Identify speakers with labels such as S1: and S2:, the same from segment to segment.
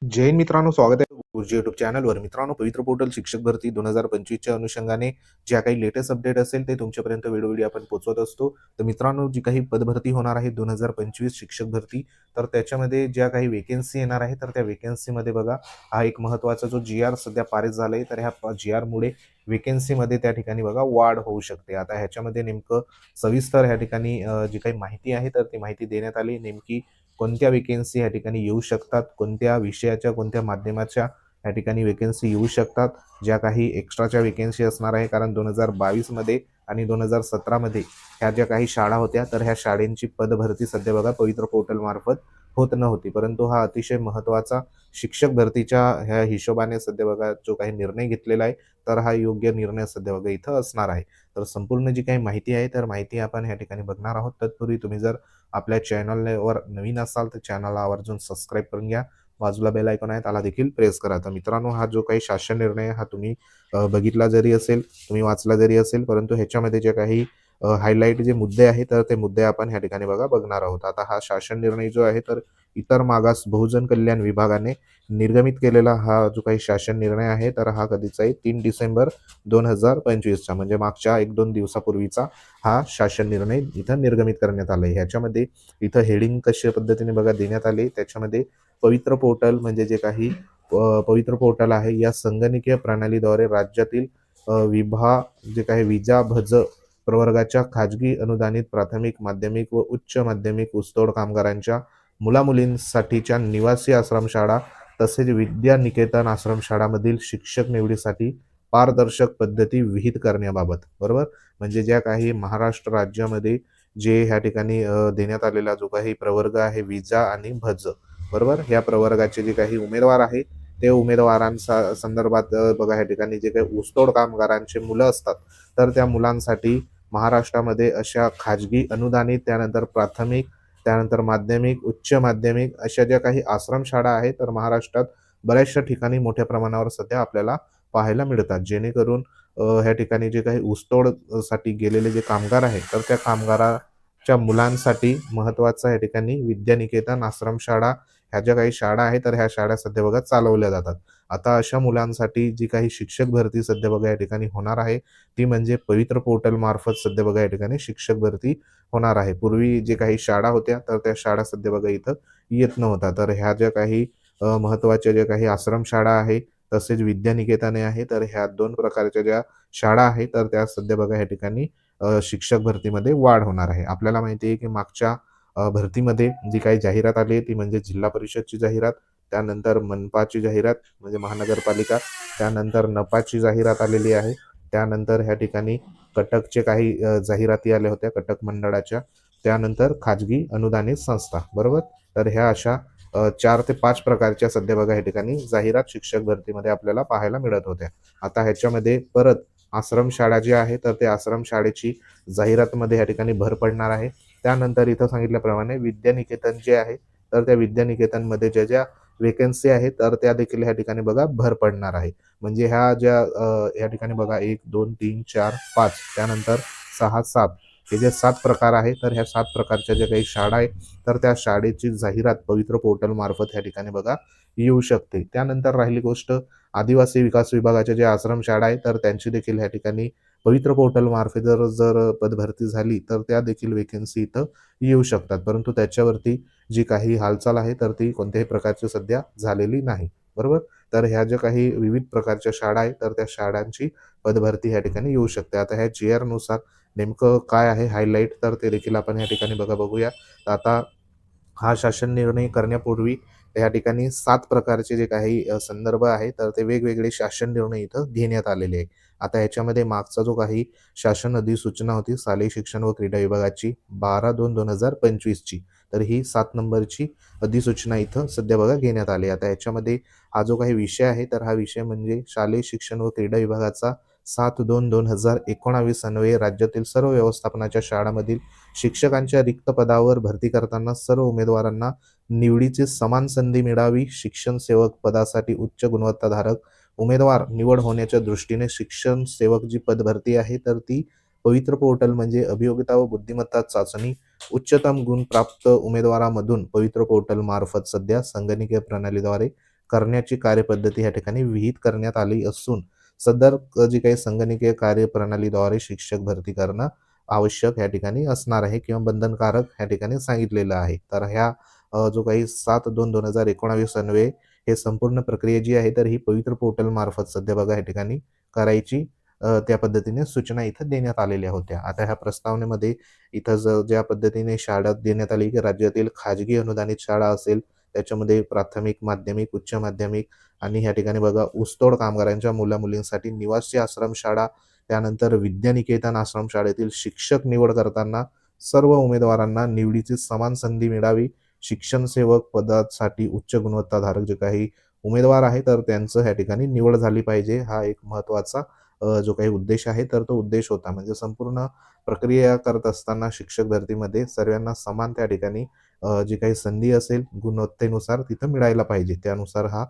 S1: जय हिंद मित्रांनो, स्वागत आहे गुरुजी युट्यूब चॅनलवर. मित्रांनो, पवित्र पोर्टल शिक्षक भरती 2025च्या अनुषंगाने ज्या काही लेटेस्ट अपडेट असेल ते तुमच्यापर्यंत वेळोवेळी आपण पोहोचवत असतो. तर मित्रांनो, जी काही पदभरती होणार आहे 2025 शिक्षक भरती, तर त्याच्यामध्ये ज्या काही वेकेन्सी येणार आहे तर त्या वेकेन्सीमध्ये बघा, हा एक महत्त्वाचा जो जी-आर सध्या पारित झाला आहे, तर ह्या जी-आरमुळे वेकेन्सीमध्ये त्या ठिकाणी बघा वाढ होऊ शकते. आता ह्याच्यामध्ये नेमकं सविस्तर ह्या ठिकाणी जी काही माहिती आहे तर ती माहिती देण्यात आली. नेमकी कोणत्या वेकेन्सी या ठिकाणी येऊ शकतात, कोणत्या विषयाच्या, कोणत्या माध्यमाच्या या ठिकाणी वेकेन्सी येऊ शकतात, ज्या काही एक्स्ट्राच्या वेकेन्सी असणार आहे. कारण 2022 मध्ये आणि 2017 मध्ये ह्या ज्या काही शाळा होत्या तर ह्या शाळेंची पदभरती सध्या बघा पवित्र पोर्टल मार्फत होत नव्हती, परंतु हा अतिशय महत्त्वाचा शिक्षक भरतीच्या ह्या हिशोबाने सध्या बघा जो काही निर्णय घेतलेला आहे तर हा योग्य निर्णय सध्या बघा इथं असणार आहे. तर संपूर्ण जी काही माहिती आहे तर माहिती आपण ह्या ठिकाणी बघणार आहोत. तत्पूर्वी तुम्ही जर आपल्या चॅनलवर नवीन असाल तर चॅनलला आवर्जून सबस्क्राईब करून घ्या. बाजूला बेल आयकॉन आहे त्याला देखील प्रेस करा. तर मित्रांनो, हा जो काही शासन निर्णय हा तुम्ही बघितला जरी असेल, तुम्ही वाचला जरी असेल, परंतु ह्याच्यामध्ये जे काही हायलाईट जे मुद्दे आहेत तर ते मुद्दे आपण ह्या ठिकाणी बघा बघणार आहोत. आता हा शासन निर्णय जो आहे तर इतर मागास बहुजन कल्याण विभागाने निर्गमित केलेला हा जो काही शासन निर्णय आहे तर हा कधीचा आहे 3 डिसेंबर 2025चा, म्हणजे मागच्या 1-2 दिवसापूर्वीचा हा शासन निर्णय इथं निर्गमित करण्यात आला आहे. ह्याच्यामध्ये इथं हेडिंग कशा पद्धतीने बघा देण्यात आले, त्याच्यामध्ये पवित्र पोर्टल म्हणजे जे काही पवित्र पोर्टल आहे या संगणकीय प्रणालीद्वारे राज्यातील जे काही विजा भज प्रवर्गाच्या खाजगी अनुदानित प्राथमिक, माध्यमिक व उच्च माध्यमिक ऊसतोड कामगारांच्या मुलामुलींसाठीच्या निवासी आश्रमशाळा तसेच विद्या निकेतन आश्रमशाळामधील शिक्षक निवडीसाठी पारदर्शक पद्धती विहित करण्याबाबत, बरोबर. म्हणजे ज्या काही महाराष्ट्र राज्यामध्ये जे ह्या ठिकाणी देण्यात आलेला जो काही प्रवर्ग आहे विजा आणि भज, बरोबर, ह्या प्रवर्गाचे जे काही उमेदवार आहे ते उमेदवारांचा संदर्भात बघा ह्या ठिकाणी जे काही ऊसतोड कामगारांचे मुलं असतात तर त्या मुलांसाठी महाराष्ट्रामध्ये अशा खाजगी अनुदानित, त्यानंतर प्राथमिक, त्यानंतर माध्यमिक, उच्च माध्यमिक अशा ज्या काही आश्रमशाळा आहेत तर महाराष्ट्रात बऱ्याचशा ठिकाणी मोठ्या प्रमाणावर सध्या आपल्याला पाहायला मिळतात. जेणेकरून ह्या ठिकाणी जे काही ऊसतोड साठी गेलेले जे कामगार आहेत तर त्या कामगाराच्या मुलांसाठी महत्त्वाचं या ठिकाणी विद्यानिकेतन आश्रमशाळा ह्या ज्या काही शाळा आहेत तर ह्या शाळा सध्या बघा चालवल्या जातात. आता अशा मुलांसाठी जी काही शिक्षक भरती सध्या बघा या ठिकाणी होणार आहे ती म्हणजे पवित्र पोर्टल मार्फत सध्या बघा या ठिकाणी शिक्षक भरती होणार आहे. पूर्वी जे काही शाळा होत्या तर त्या शाळा सध्या बघा इथं येत नव्हता. तर ह्या ज्या काही महत्त्वाच्या ज्या काही आश्रमशाळा आहे तसेच विद्यानिकेतने आहे तर ह्या 2 प्रकारच्या ज्या शाळा आहेत तर त्या सध्या बघा या ठिकाणी शिक्षक भरतीमध्ये वाढ होणार आहे. आपल्याला माहिती आहे की मागच्या भरतीमध्ये जी काही जाहिरात आली ती म्हणजे जिल्हा परिषदची जाहिरात, त्यानंतर मनपाची जाहिरात म्हणजे महानगरपालिका, त्यानंतर नपाची जाहिरात आलेली आहे, त्यानंतर ह्या ठिकाणी कटकचे काही जाहिराती आल्या होत्या कटक मंडळाच्या, त्यानंतर खाजगी अनुदानित संस्था, बरोबर. तर ह्या अशा 4 ते 5 प्रकारच्या सध्या बघा या ठिकाणी जाहिरात शिक्षक भरतीमध्ये आपल्याला पाहायला मिळत होत्या. आता ह्याच्यामध्ये परत आश्रमशाळा जी आहे तर त्या आश्रमशाळेची जाहिरातमध्ये या ठिकाणी भर पडणार आहे. त्यानंतर इथं सांगितल्याप्रमाणे विद्यानिकेतन जे आहे तर त्या विद्यानिकेतनमध्ये ज्या ज्या वेकेन्सी आहेत तर त्या देखील ह्या ठिकाणी बघा भर पडणार आहे. म्हणजे ह्या ज्या या ठिकाणी बघा 1, 2, 3, 4, 5 त्यानंतर 6, 7 हे जे 7 प्रकार आहे तर ह्या 7 प्रकारच्या ज्या काही शाळा आहेत तर त्या शाळेची जाहिरात पवित्र पोर्टल मार्फत ह्या ठिकाणी बघा येऊ शकते. त्यानंतर राहिली गोष्ट आदिवासी विकास विभागाच्या ज्या आश्रमशाळा आहेत तर त्यांची देखील ह्या ठिकाणी पवित्र पोर्टल मार्फत जर जर पदभरती झाली तर त्या देखील वेकेन्सी इथं येऊ शकतात. परंतु त्याच्यावरती जी काही हालचाल आहे तर ती कोणत्याही प्रकारची सध्या झालेली नाही, बरोबर. तर ह्या ज्या काही विविध प्रकारच्या शाळा आहेत तर त्या शाळांची पदभरती ह्या ठिकाणी येऊ शकते. आता ह्या जी-आर नुसार नेमकं काय आहे हायलाईट तर ते देखील आपण ह्या ठिकाणी बघा बघूया. तर आता हा शासन निर्णय करण्यापूर्वी या ठिकाणी 7 प्रकारचे जे काही संदर्भ आहे तर ते वेगवेगळे शासन निर्णय इथं घेण्यात आलेले आहे. आता ह्याच्यामध्ये मागचा जो काही शासन अधिसूचना होती शालेय शिक्षण व क्रीडा विभागाची 12/2/2025 ची, तर ही 7 नंबरची अधिसूचना इथं सध्या बघा घेण्यात आली. आता ह्याच्यामध्ये हा जो काही विषय आहे तर हा विषय म्हणजे शालेय शिक्षण व क्रीडा विभागाचा 7/2/2019 अन्वये राज्यातील सर्व व्यवस्थापनाच्या शाळांमधील शिक्षकांच्या रिक्त पदावर भरती करताना सर्व उमेदवारांना निवडीची समान संधी मिळावी. शिक्षण सेवक पदासाठी उच्च गुणवत्ताधारक उमेदवार निवड होण्याच्या दृष्टीने शिक्षण सेवक जी पदभरती आहे तर ती पवित्र पोर्टल म्हणजे अभियोगिता व बुद्धिमत्ता चाचणी उच्चतम गुण प्राप्त उमेदवारामधून पवित्र पोर्टल मार्फत सध्या संगणकीय प्रणालीद्वारे करण्याची कार्यपद्धती ह्या ठिकाणी विहित करण्यात आली असून सदर जी काही संगणकीय कार्यप्रणालीद्वारे शिक्षक भरती करणं आवश्यक ह्या ठिकाणी असणार आहे किंवा बंधनकारक ह्या ठिकाणी सांगितलेलं आहे. तर ह्या जो काही 7/2/2019 अन्वये हे संपूर्ण प्रक्रिया जी आहे तर ही पवित्र पोर्टल मार्फत सध्या बघा या ठिकाणी करायची त्या पद्धतीने सूचना इथं देण्यात आलेल्या होत्या. आता ह्या प्रस्तावनेमध्ये इथं ज्या पद्धतीने शाळा देण्यात आली की राज्यातील खाजगी अनुदानित शाळा असेल त्याच्यामध्ये प्राथमिक, माध्यमिक, उच्च माध्यमिक आणि ह्या ठिकाणी बघा ऊसतोड कामगारांच्या मुला-मुलींसाठी निवासी आश्रमशाळा, त्यानंतर विद्यानिकेतन आश्रमशाळेतील शिक्षक निवड करताना सर्व उमेदवारांना निवडीची समान संधी मिळावी. शिक्षण सेवक पदासाठी उच्च गुणवत्ताधारक जे काही उमेदवार आहे तर त्यांचं ह्या ठिकाणी निवड झाली पाहिजे. हा एक महत्त्वाचा जो काही उद्देश आहे तर तो उद्देश होता. म्हणजे संपूर्ण प्रक्रिया करत असताना शिक्षक भरतीमध्ये सर्वांना समान त्या ठिकाणी जी काही संधी असेल गुणवत्तेनुसार तिथं मिळायला पाहिजे. त्यानुसार हा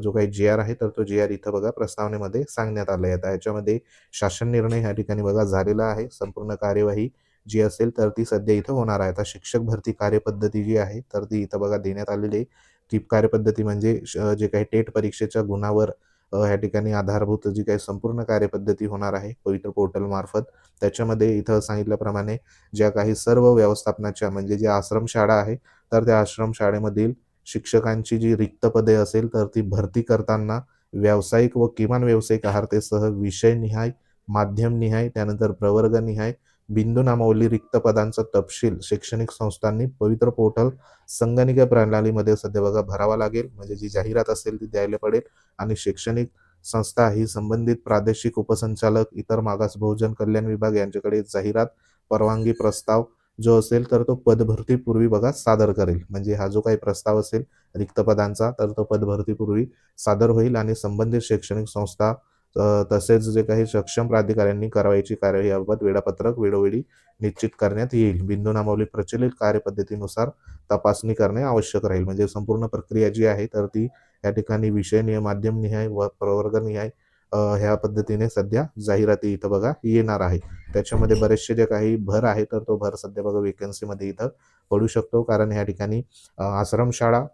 S1: जो काही जी-आर आहे तर तो जी-आर इथं बघा प्रस्तावनेमध्ये सांगण्यात आलं आहे. ह्याच्यामध्ये शासन निर्णय ह्या ठिकाणी बघा झालेला आहे. संपूर्ण कार्यवाही जी असेल तर ती सध्या इथं होणार आहे. आता शिक्षक भरती कार्यपद्धती जी आहे तर ती इथं बघा देण्यात आलेली आहे. ती कार्यपद्धती म्हणजे जे काही टेट परीक्षेच्या गुणावर ह्या ठिकाणी आधारभूत जी काही संपूर्ण कार्यपद्धती होणार आहे पवित्र पोर्टल मार्फत. त्याच्यामध्ये इथं सांगितल्याप्रमाणे ज्या काही सर्व व्यवस्थापनाच्या म्हणजे ज्या आश्रमशाळा आहे तर त्या आश्रमशाळेमधील शिक्षकांची जी रिक्त पदे असेल तर ती भरती करताना व्यावसायिक व किमान व्यावसायिक अर्हतेसह विषयनिहाय, माध्यमनिहाय, त्यानंतर प्रवर्गनिहाय बिंदू नामावली रिक्त पदांचा तपशील शैक्षणिक संस्थांनी पवित्र पोर्टल संगणकीय प्रणालीमध्ये सध्या बघा भरावा लागेल. म्हणजे जी जाहिरात असेल ती द्यायला पडेल आणि शैक्षणिक संस्था ही संबंधित प्रादेशिक उपसंचालक, इतर मागास बहुजन कल्याण विभाग यांच्याकडे जाहिरात परवानगी प्रस्ताव जो असेल तर तो पदभरतीपूर्वी बघा सादर करेल. म्हणजे हा जो काही प्रस्ताव असेल रिक्त पदांचा तर तो पदभरतीपूर्वी सादर होईल आणि संबंधित शैक्षणिक संस्था तसेच जे काही सक्षम प्राधिकाऱ्यांनी कारवाईची कार्यवाही याबाबत वेळापत्रक वेळोवेळी निश्चित करण्यात येईल. बिंदू नामावली प्रचलित कार्यपद्धतीनुसार तपासणी करणे आवश्यक राहील. म्हणजे संपूर्ण प्रक्रिया जी आहे तर ती या ठिकाणी विषयनिहाय, माध्यमनिहाय व प्रवर्गनिहाय ह्या पद्धतीने सध्या जाहिराती इथं बघा येणार आहे. त्याच्यामध्ये बरेचसे जे काही भर आहे तर तो भर सध्या बघा वेकन्सीमध्ये इथं पडू शकतो. कारण ह्या ठिकाणी आश्रमशाळा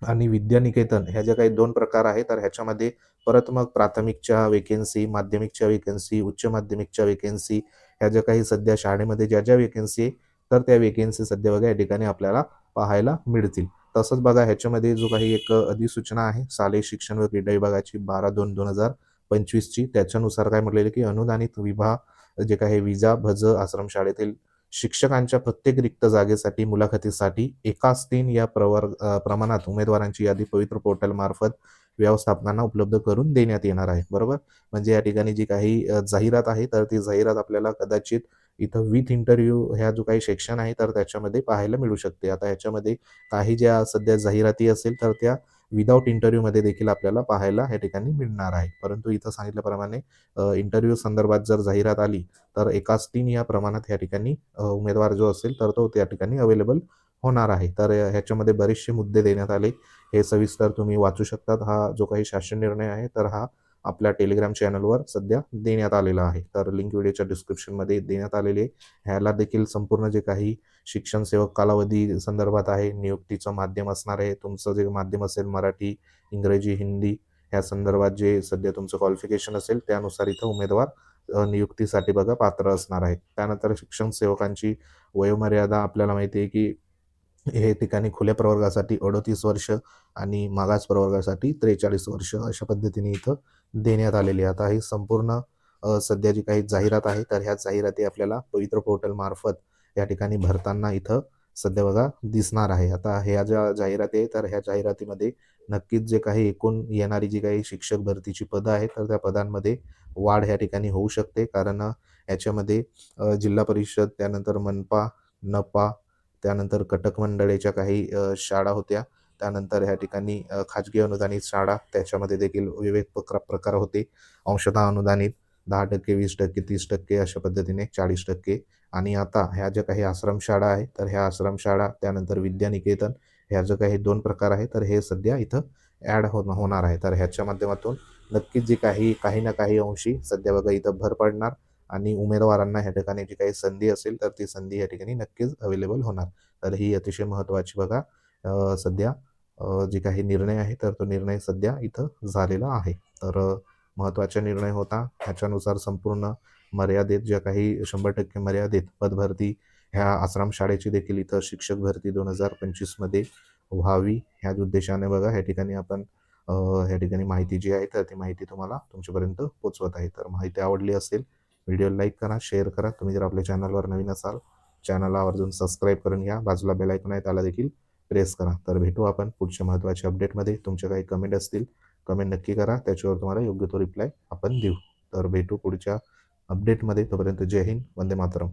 S1: आणि विद्यानिकेतन ह्या ज्या काही 2 प्रकार आहेत तर ह्याच्यामध्ये परत मग प्राथमिकच्या वेकेन्सी, माध्यमिकच्या वेकेन्सी, उच्च माध्यमिकच्या वेकेन्सी ह्या ज्या काही सध्या शाळेमध्ये ज्या वेकेन्सी आहे तर त्या वेकेन्सी सध्या बघा या ठिकाणी आपल्याला पाहायला मिळतील. तसंच बघा ह्याच्यामध्ये जो काही एक अधिसूचना आहे शालेय शिक्षण व क्रीडा विभागाची 12/2/2025 ची त्याच्यानुसार काय म्हटलेलं की अनुदानित विभाग जे काही विजा भज आश्रमशाळेतील शिक्षकांच्या प्रत्येक रिक्त जागेसाठी मुलाखतीसाठी एकाच 3 या प्रमाणात उमेदवारांची यादी पवित्र पोर्टल मार्फत व्यवस्थापनांना उपलब्ध करून देण्यात येणार आहे. बरोबर. म्हणजे या ठिकाणी जी काही जाहिरात आहे तर ती जाहिरात आपल्याला कदाचित इथं विथ इंटरव्ह्यू ह्या जो काही सेक्शन आहे तर त्याच्यामध्ये पाहायला मिळू शकते. आता ह्याच्यामध्ये काही ज्या सध्या जाहिराती असेल तर त्या विदाऊट इंटरव्ह्यूमध्ये देखील आपल्याला पाहायला या ठिकाणी मिळणार आहे. परंतु इथं सांगितल्याप्रमाणे इंटरव्ह्यू संदर्भात जर जाहिरात आली तर एकाच 3 या प्रमाणात या ठिकाणी उमेदवार जो असेल तर तो त्या ठिकाणी अवेलेबल होणार आहे. तर ह्याच्यामध्ये बरेचसे मुद्दे देण्यात आले. हे सविस्तर तुम्ही वाचू शकतात. हा जो काही शासन निर्णय आहे तर हा आपल्या टेलिग्राम चॅनलवर सध्या देण्यात आलेला आहे. तर लिंक व्हिडिओच्या डिस्क्रिप्शनमध्ये देण्यात आलेली आहे. ह्याला देखील संपूर्ण जे काही शिक्षण सेवक कालावधी संदर्भात आहे, नियुक्तीचं माध्यम असणार आहे. तुमचं जे माध्यम असेल मराठी, इंग्रजी, हिंदी ह्या संदर्भात जे सध्या तुमचं क्वालिफिकेशन असेल त्यानुसार इथं उमेदवार नियुक्तीसाठी बघा पात्र असणार आहे. त्यानंतर शिक्षण सेवकांची वयोमर्यादा आपल्याला माहिती आहे की हे ठिकाणी खुल्या प्रवर्गासाठी 38 वर्ष आणि मागास प्रवर्गासाठी 43 वर्ष अशा पद्धतीने इथं देण्यात आलेली आहे. आता ही संपूर्ण सध्या जी काही जाहिरात आहे तर ह्या जाहिराती आपल्याला पवित्र पोर्टल मार्फत या ठिकाणी भरताना इथं सध्या बघा दिसणार आहे. आता ह्या ज्या जाहिराती आहे तर ह्या जाहिरातीमध्ये नक्कीच जे काही एकूण येणारी जी काही शिक्षक भरतीची पदं आहेत तर त्या पदांमध्ये वाढ ह्या ठिकाणी होऊ शकते. कारण याच्यामध्ये जिल्हा परिषद, त्यानंतर मनपा, नपा, त्यानंतर कटक मंडळाच्या काही शाळा होत्या. त्यानंतर ह्या ठिकाणी खाजगी अनुदानित शाळा त्याच्यामध्ये देखील विविध प्रकार होते. अंशतः अनुदानित 10%, 20%, 30% अशा पद्धतीने 40% आणि आता ह्या ज्या काही आश्रमशाळा आहे तर ह्या आश्रमशाळा त्यानंतर विद्यानिकेतन ह्या जो काही 2 प्रकार आहे तर हे सध्या इथं ॲड होणार आहे. तर ह्याच्या माध्यमातून नक्कीच जी काही ना काही अंशी सध्या बघा इथं भर पडणार आणि उमेदवारांना ह्या ठिकाणी जी काही संधी असेल तर ती संधी या ठिकाणी नक्कीच अवेलेबल होणार. तर ही अतिशय महत्त्वाची बघा सध्या जे काही निर्णय आहे तर तो निर्णय सध्या इथं झालेला आहे. तर महत्त्वाचा निर्णय होता. ह्याच्यानुसार संपूर्ण मर्यादेत ज्या काही 100% मर्यादेत पदभरती ह्या आश्रमशाळेची देखील इथं शिक्षक भरती 2025 मध्ये व्हावी ह्याच उद्देशाने बघा ह्या ठिकाणी आपण ह्या ठिकाणी माहिती जी आहे तर ती माहिती तुम्हाला तुमच्यापर्यंत पोहोचवत आहे. तर माहिती आवडली असेल व्हिडिओ लाईक करा, शेअर करा. तुम्ही जर आपल्या चॅनलवर नवीन असाल चॅनलला आवर्जून सबस्क्राईब करून घ्या. बाजूला बेल आयकॉन आहे त्याला देखील प्रेस करा. तर भेटू आपण पुढच्या महत्त्वाच्या अपडेटमध्ये. तुमच्या काही कमेंट असतील कमेंट नक्की करा. त्याच्यावर तुम्हाला योग्य तो रिप्लाय आपण देऊ. तर भेटू पुढच्या अपडेटमध्ये. तोपर्यंत जय हिंद, वंदे मातरम.